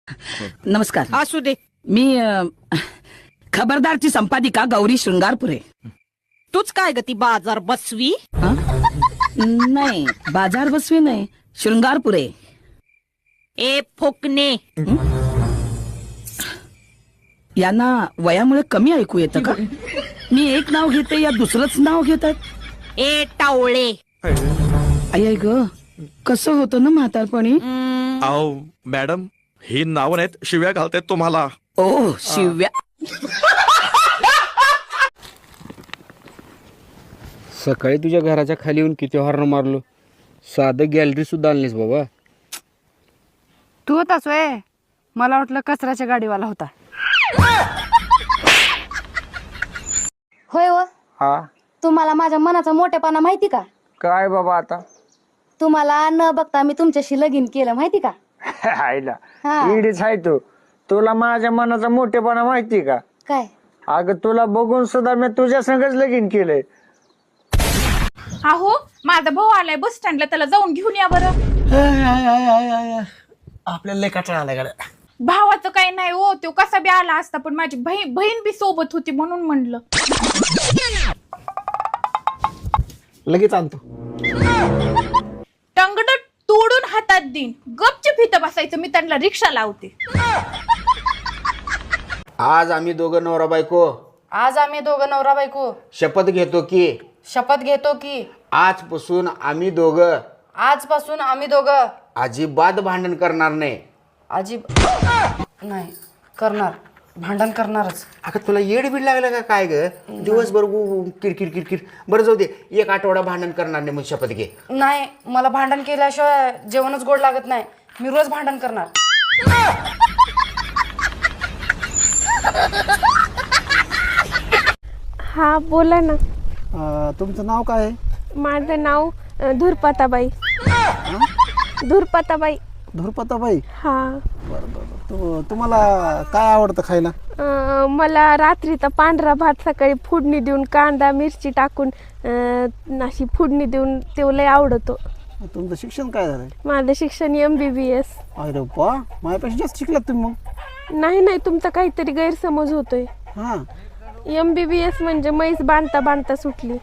नमस्कार. असू दे. मी खबरदारची संपादिका गौरी शृंगारपुरे. तूच काय ग ती बाजार बसवी? नाही, बाजार बसवी नाही, शृंगारपुरे. ए फोकणे, यांना वयामुळे कमी ऐकू येतं का? मी एक नाव घेते या दुसरंच नाव घेतात. ए टावळे. आई ग, कसं होतं ना म्हातारपणी. आओ मॅडम, ही नाव नाहीत, शिव्या घालतायत तुम्हाला. ओ शिव्या. सकाळी तुझ्या घराच्या खाली येऊन किती हॉर्न मारलो, साधं गॅलरी सुद्धा आणलीस बाबा. तू होतास वय? मला वाटलं कचऱ्याच्या गाडीवाला होता. होय व हा तुम्हाला माझ्या मनाचा मोठेपणा माहिती का? काय बाबा आता तुम्हाला न बघता मी तुमच्याशी लगीन केलं माहिती का? आईला हा. इडीच आहे तू. तुला माझ्या मनाचा मोठेपणा माहिती का? काय? अगं तुला बघून सुद्धा मी तुझ्या संगच लगीन केलंय. अहो माझा भाऊ आलाय बस स्टँडला, त्याला जाऊन घेऊन या बरं. आपल्याला लय कटाळा आलाय गाड्या. भावाचं काही नाही हो, तो कसा बी आला असता, पण माझी बहीण बी सोबत होती म्हणून म्हणलं. लगेच आणतो. टंगड तोडून हातात देईन. गपचूप इथं बसायचं, मी त्यांना रिक्षा लावते. आज आम्ही दोघं नवरा बायको आज आम्ही दोघं नवरा बायको शपथ घेतो की शपथ घेतो की आजपासून आम्ही दोघं आजपासून आम्ही दोघं अजिबात भांडण करणार नाही. नाही करणार, भांडण करणारच. अगं तुला येड बीड लागलं का काय ग? दिवसभर किरकिर किरकिर. बरं जाऊ दे, एक आठवडा भांडण करणार नाही, मग शपथ घे. नाही, मला भांडण केल्याशिवाय जेवणच गोड लागत नाही. मी रोज भांडण करणार. हा बोला ना. तुमचं नाव काय आहे? माझं नाव धुरपाताबाई. धुरपाताबाई. धुरपताबाई. हा. तुम्हाला काय आवडतं खायला? मला रात्रीचा पांढरा भात सकाळी फोडणी देऊन कांदा मिरची टाकून अशी फोडणी देऊन ते लय आवडतो. तुमचं शिक्षण काय झालंय? माझं शिक्षण MBBS. अरे वा, माझ्यापेक्षा जास्त शिकलात तुम्ही मग. नाही, तुमचा काहीतरी गैरसमज होतोय. हा, MBBS म्हणजे म्हैस बांधता बांधता सुटली.